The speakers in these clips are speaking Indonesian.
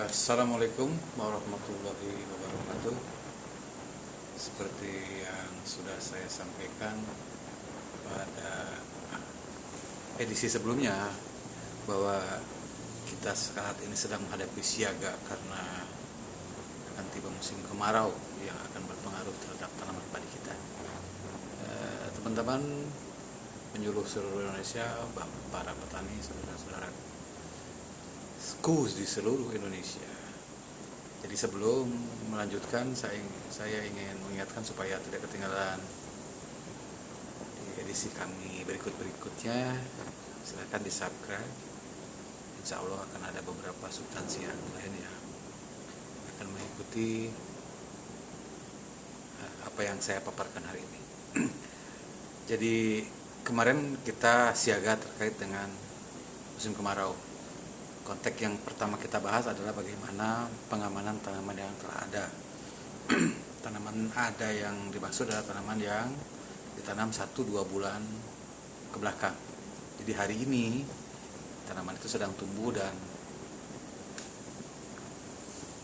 Assalamualaikum warahmatullahi wabarakatuh. Seperti yang sudah saya sampaikan pada edisi sebelumnya, bahwa kita saat ini sedang menghadapi siaga karena akan tiba musim kemarau yang akan berpengaruh terhadap tanaman padi kita. Teman-teman penyuluh seluruh Indonesia, para petani, saudara-saudara di seluruh Indonesia. Jadi sebelum melanjutkan, saya ingin mengingatkan supaya tidak ketinggalan di edisi kami berikutnya. Silakan di subscribe. Insya Allah akan ada beberapa substansi yang lain yang akan mengikuti apa yang saya paparkan hari ini. Jadi kemarin kita siaga terkait dengan musim kemarau. Konteks yang pertama kita bahas adalah bagaimana pengamanan tanaman yang telah ada. Tanaman ada yang dimaksud adalah tanaman yang ditanam 1-2 bulan ke belakang. Jadi hari ini tanaman itu sedang tumbuh dan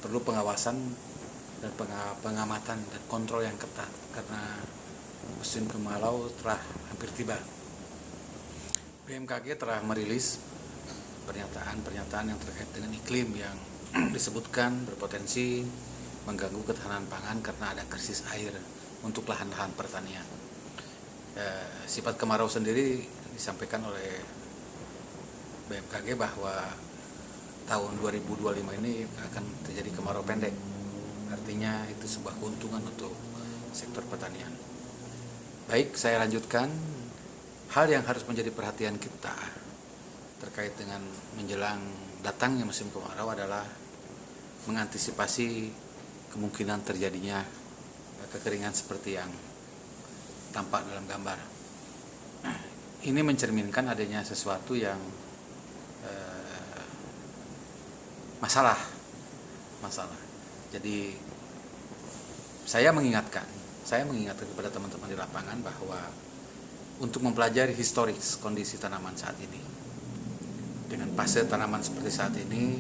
perlu pengawasan dan pengamatan dan kontrol yang ketat karena musim kemarau telah hampir tiba. BMKG telah merilis pernyataan yang terkait dengan iklim yang disebutkan berpotensi mengganggu ketahanan pangan karena ada krisis air untuk lahan-lahan pertanian. Sifat kemarau sendiri disampaikan oleh BMKG bahwa tahun 2025 ini akan terjadi kemarau pendek. Artinya itu sebuah keuntungan untuk sektor pertanian. Baik, saya lanjutkan. Hal yang harus menjadi perhatian kita terkait dengan menjelang datangnya musim kemarau adalah mengantisipasi kemungkinan terjadinya kekeringan seperti yang tampak dalam gambar. Ini mencerminkan adanya sesuatu yang masalah. Jadi saya mengingatkan kepada teman-teman di lapangan bahwa untuk mempelajari historis kondisi tanaman saat ini, dengan fase tanaman seperti saat ini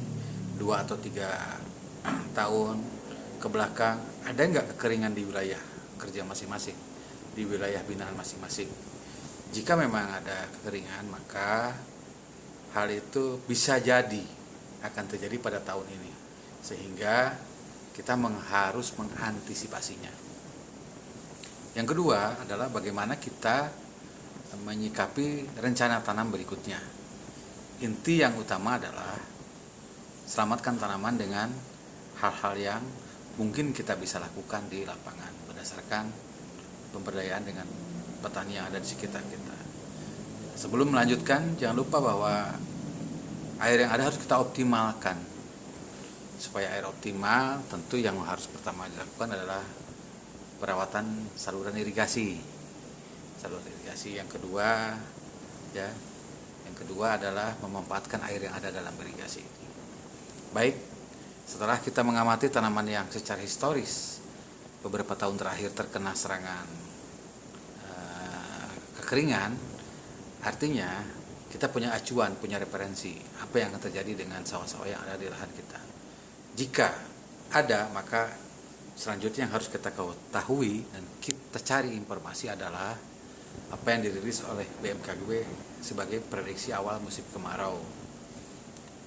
2 atau 3 tahun ke belakang, ada nggak kekeringan di wilayah kerja masing-masing, di wilayah binaan masing-masing. Jika memang ada kekeringan, maka hal itu bisa jadi akan terjadi pada tahun ini, sehingga kita harus mengantisipasinya. Yang kedua adalah bagaimana kita menyikapi rencana tanam berikutnya. Inti yang utama adalah selamatkan tanaman dengan hal-hal yang mungkin kita bisa lakukan di lapangan berdasarkan pemberdayaan dengan petani yang ada di sekitar kita. Sebelum melanjutkan, jangan lupa bahwa air yang ada harus kita optimalkan. Supaya air optimal, tentu yang harus pertama dilakukan adalah perawatan saluran irigasi. Yang kedua adalah memanfaatkan air yang ada dalam irigasi ini. Baik, setelah kita mengamati tanaman yang secara historis beberapa tahun terakhir terkena serangan kekeringan, artinya kita punya acuan, punya referensi apa yang akan terjadi dengan sawah-sawah yang ada di lahan kita. Jika ada, maka selanjutnya yang harus kita ketahui dan kita cari informasi adalah apa yang dirilis oleh BMKG sebagai prediksi awal musim kemarau.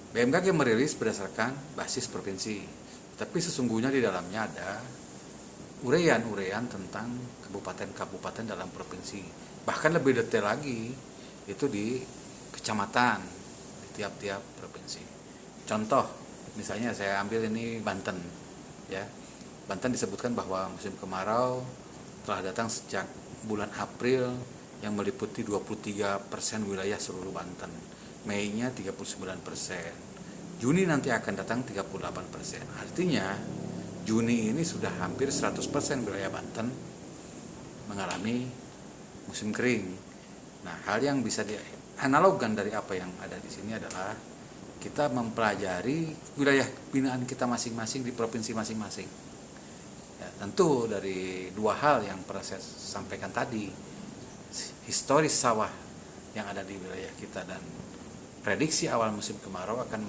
BMKG merilis berdasarkan basis provinsi, tapi sesungguhnya di dalamnya ada urean tentang kabupaten-kabupaten dalam provinsi. Bahkan lebih detail lagi, itu di kecamatan di tiap-tiap provinsi. Contoh, misalnya saya ambil ini Banten, ya. Banten disebutkan bahwa musim kemarau telah datang sejak bulan April yang meliputi 23% wilayah seluruh Banten. Mei-nya 39%. Juni nanti akan datang 38%. Artinya Juni ini sudah hampir 100% wilayah Banten mengalami musim kering. Nah, hal yang bisa dianalogkan dari apa yang ada di sini adalah kita mempelajari wilayah binaan kita masing-masing di provinsi masing-masing. Ya, tentu dari 2 hal yang pernah saya sampaikan tadi, historis sawah yang ada di wilayah kita dan prediksi awal musim kemarau akan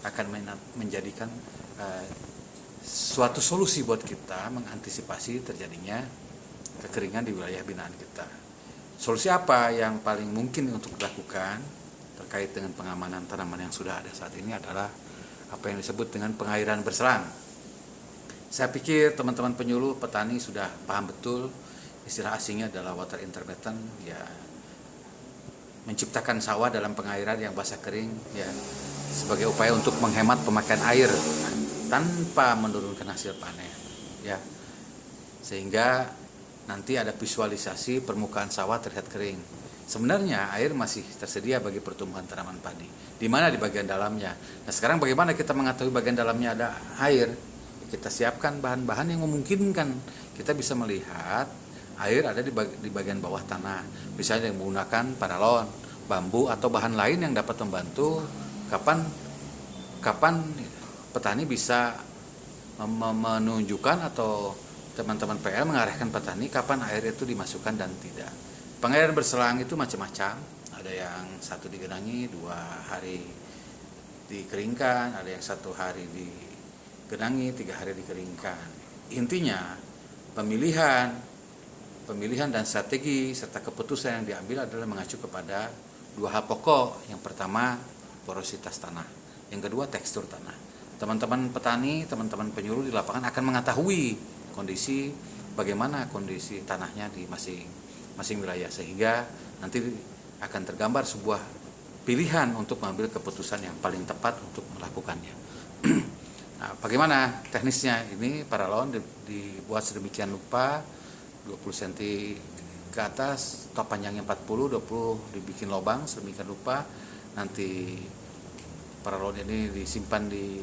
akan menjadikan suatu solusi buat kita mengantisipasi terjadinya kekeringan di wilayah binaan kita. Solusi apa yang paling mungkin untuk dilakukan terkait dengan pengamanan tanaman yang sudah ada saat ini adalah apa yang disebut dengan pengairan berselang. Saya pikir teman-teman penyuluh petani sudah paham betul istilah asingnya adalah water intermittent, ya, menciptakan sawah dalam pengairan yang basah kering, ya, sebagai upaya untuk menghemat pemakaian air tanpa menurunkan hasil panen, ya, sehingga nanti ada visualisasi permukaan sawah terlihat kering. Sebenarnya air masih tersedia bagi pertumbuhan tanaman padi. Di mana? Di bagian dalamnya. Nah, sekarang bagaimana kita mengetahui bagian dalamnya ada air? Kita siapkan bahan-bahan yang memungkinkan kita bisa melihat air ada di bagian bawah tanah. Misalnya yang menggunakan paralon, bambu atau bahan lain yang dapat membantu kapan petani bisa menunjukkan atau teman-teman PL mengarahkan petani kapan air itu dimasukkan dan tidak. Pengairan berselang itu macam-macam. Ada yang 1 digenangi, 2 hari dikeringkan, ada yang 1 hari digenangi, 3 hari dikeringkan. Intinya pemilihan dan strategi serta keputusan yang diambil adalah mengacu kepada 2 hal pokok. Yang pertama, porositas tanah. Yang kedua, tekstur tanah. Teman-teman petani, teman-teman penyuluh di lapangan akan mengetahui bagaimana kondisi tanahnya di masing wilayah, sehingga nanti akan tergambar sebuah pilihan untuk mengambil keputusan yang paling tepat untuk melakukannya. Nah, bagaimana teknisnya? Ini paralon dibuat sedemikian rupa, 20 cm ke atas, top panjangnya 40, 20 dibikin lubang sedemikian rupa. Nanti paralon ini disimpan di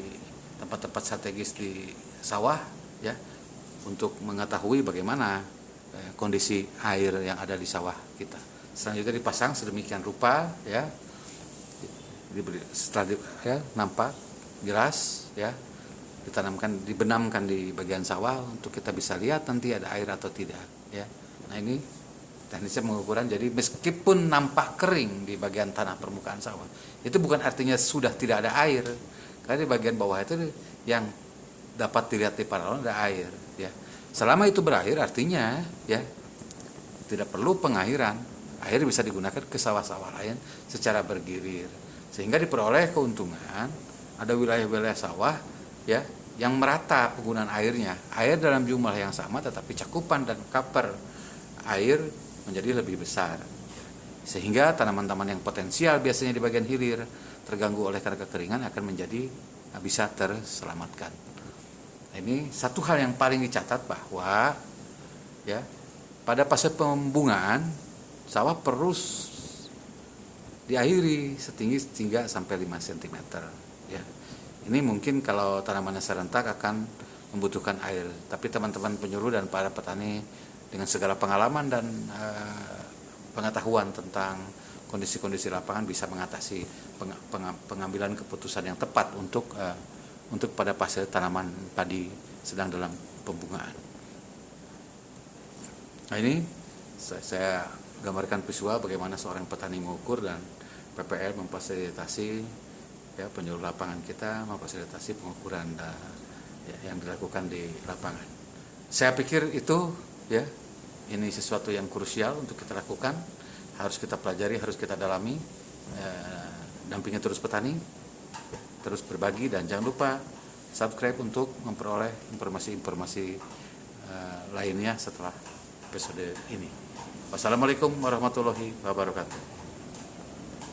tempat-tempat strategis di sawah, ya, untuk mengetahui bagaimana kondisi air yang ada di sawah kita. Selanjutnya dipasang sedemikian rupa, ya, setelah nampak jelas, ya, dibenamkan di bagian sawah untuk kita bisa lihat nanti ada air atau tidak, ya. Nah, ini teknisnya pengukuran. Jadi meskipun nampak kering di bagian tanah permukaan sawah, itu bukan artinya sudah tidak ada air, karena di bagian bawah itu yang dapat dilihat di paralon ada air, ya. Selama itu berair artinya, ya, tidak perlu pengairan. Air bisa digunakan ke sawah-sawah lain secara bergilir, sehingga diperoleh keuntungan. Ada wilayah-wilayah sawah, ya, yang merata penggunaan airnya, air dalam jumlah yang sama, tetapi cakupan dan cover air menjadi lebih besar, sehingga tanaman-tanaman yang potensial biasanya di bagian hilir terganggu oleh karena kekeringan akan menjadi bisa terselamatkan. Ini satu hal yang paling dicatat bahwa, ya, pada fase pembungaan sawah perlu diairi setinggi 3 sampai 5 cm, ya. Ini mungkin kalau tanamannya serentak akan membutuhkan air, tapi teman-teman penyuluh dan para petani dengan segala pengalaman dan pengetahuan tentang kondisi-kondisi lapangan bisa mengatasi pengambilan keputusan yang tepat untuk pada fase tanaman padi sedang dalam pembungaan. Nah, ini saya gambarkan visual bagaimana seorang petani mengukur dan PPL memfasilitasi, ya, penyuluh lapangan kita memfasilitasi pengukuran yang dilakukan di lapangan. Saya pikir itu, ya, ini sesuatu yang krusial untuk kita lakukan, harus kita pelajari, harus kita dalami. Dampingi terus petani, terus berbagi, dan jangan lupa subscribe untuk memperoleh informasi-informasi lainnya setelah episode ini. Wassalamualaikum warahmatullahi wabarakatuh.